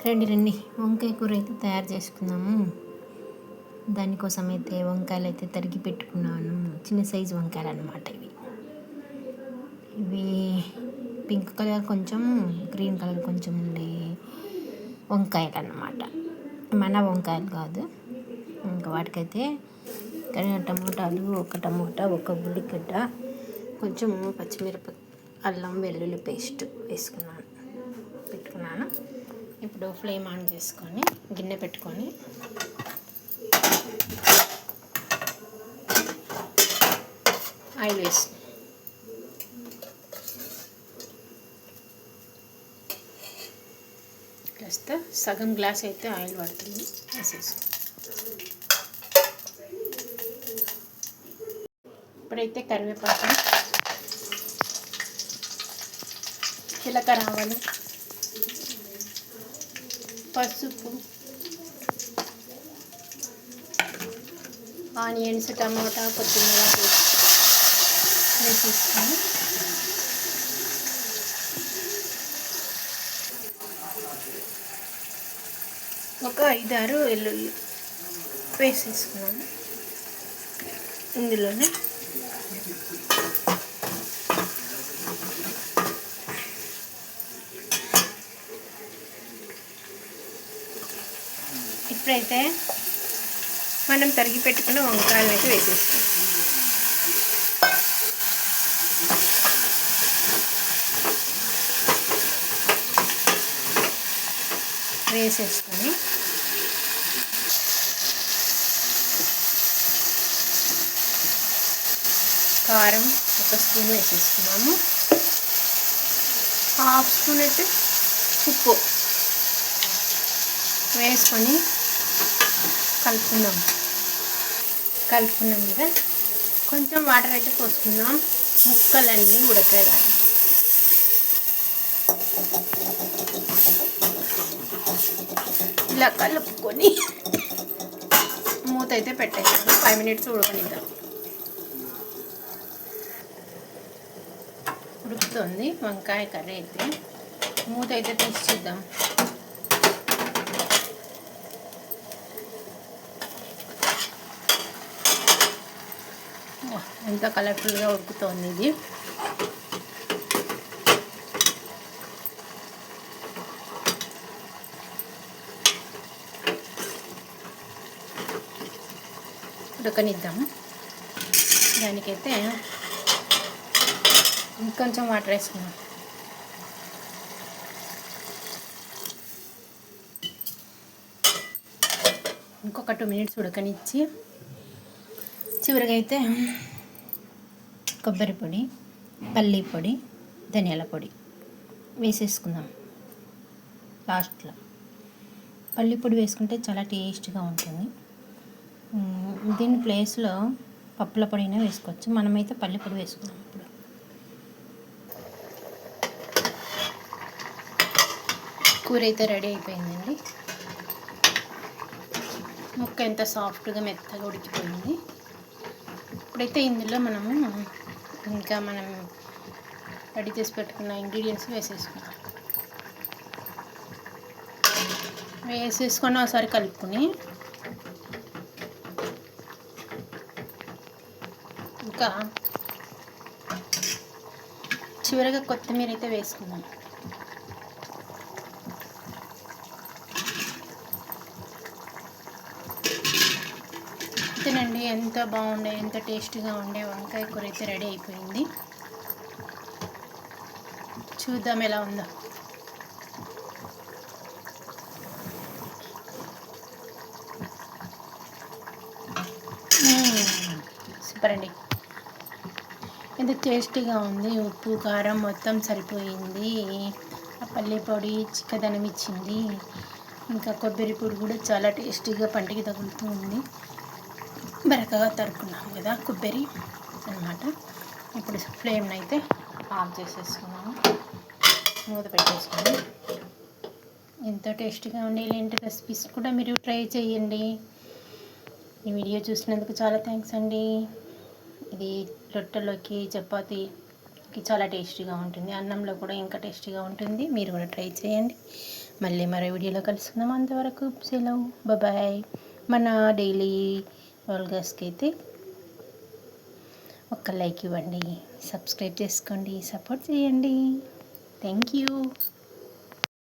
రండి వంకాయ కూర అయితే తయారు చేసుకుందాము. దానికోసం అయితే వంకాయలు అయితే తరిగి పెట్టుకున్నాను. చిన్న సైజు వంకాయలు అన్నమాట. ఇవి పింక్ కలర్ కొంచెం, గ్రీన్ కలర్ కొంచెం ఉండే వంకాయలు అన్నమాట. మన వంకాయలు కాదు. ఇంకా వాటికైతే టమోటాలు, ఒక టమోటా, ఒక ఉల్లిగడ్డ, కొంచెం పచ్చిమిరప, అల్లం వెల్లుల్లి పేస్ట్ పెట్టుకున్నాను. ఇప్పుడు ఫ్లేమ్ ఆన్ చేసుకొని గిన్నె పెట్టుకొని ఆయిల్ వేసి కాస్త సగం గ్లాస్ అయితే ఆయిల్ పడుతుంది వేసేసి ఇప్పుడైతే కరివేపాకు, జీలకర్ర, ఆవాలు, పసుపు, ఆనియన్స్, టమాటా, కొత్తిమీర వేసేసుకొని ఒక 5-6 వెల్లుల్లి వేసేసుకున్నాను. ఇందులోనే ఇప్పుడైతే మనం తరిగి పెట్టుకున్న వంకాయలు అయితే వేసేసుకొని కారం 1 స్పూన్ వేసేసుకున్నాము. 1/2 స్పూన్ అయితే ఉప్పు వేసుకొని కలుపుకున్నాం కదా. కొంచెం వాటర్ అయితే పోసుకుందాం, ముక్కలన్నీ ఉడకడానికి. ఇలా కలుపుకొని మూత అయితే పెట్టేసాను. 5 మినిట్స్ ఉడకనిద్దాం. ఉడుకుతుంది వంకాయ కర్రీ అయితే. మూత అయితే తీసి చూద్దాం. ఎంత కలర్ఫుల్గా ఉడుకుతోంది ఇది. ఉడకనిద్దాము. దానికైతే ఇంకొంచెం వాటర్ వేసుకున్నాం. ఇంకొక 2 మినిట్స్ ఉడకనిచ్చి చివరిగా అయితే కొబ్బరి పొడి, పల్లి పొడి, ధనియాల పొడి వేసేసుకుందాం. లాస్ట్లో పల్లి పొడి వేసుకుంటే చాలా టేస్ట్గా ఉంటుంది. దీని ప్లేస్లో పప్పుల పొడి అయినా వేసుకోవచ్చు. మనమైతే పల్లి పొడి వేసుకుందాం. ఇప్పుడు కూర అయితే రెడీ అయిపోయిందండి. ముక్క ఎంత సాఫ్ట్గా మెత్తగా ఉడికిపోయింది. ఇప్పుడైతే ఇందులో మనం రెడీ చేసి పెట్టుకున్న ఇంగ్రీడియంట్స్ వేసేసుకొని ఒకసారి కలుపుకొని ఇంకా చివరిగా కొత్తిమీర అయితే వేసుకుందాం. అంతేనండి, ఎంత బాగుండే, ఎంత టేస్టీగా ఉండే వంకాయ కూర అయితే రెడీ అయిపోయింది. చూద్దాం ఎలా ఉందో. సూపర్ అండి, ఎంత టేస్టీగా ఉంది. ఉప్పు కారం మొత్తం సరిపోయింది. ఆ పల్లి పొడి చిక్కదనం ఇచ్చింది. ఇంకా కొబ్బరి పొడి కూడా చాలా టేస్టీగా పంటికి తగులుతూ ఉంది. బరకగా తరుక్కున్నాం కదా కొబ్బరి అన్నమాట. ఇప్పుడు ఫ్లేమ్ని అయితే ఆఫ్ చేసేసుకున్నాము. మూత పెట్టేసుకుని ఎంతో టేస్టీగా ఉండే ఇలాంటి రెసిపీస్ కూడా మీరు ట్రై చేయండి. ఈ వీడియో చూసినందుకు చాలా థ్యాంక్స్ అండి. ఇది రొట్టెలోకి, చపాతీకి చాలా టేస్టీగా ఉంటుంది. అన్నంలో కూడా ఇంకా టేస్టీగా ఉంటుంది. మీరు కూడా ట్రై చేయండి. మళ్ళీ మరో వీడియోలో కలుసుకుందాం. అంతవరకు సెలవు, బాయ్. మన డైలీ వ్లాగ్స్కి అయితే ఒక లైక్ ఇవ్వండి, సబ్స్క్రైబ్ చేసుకోండి, సపోర్ట్ చేయండి. Thank you.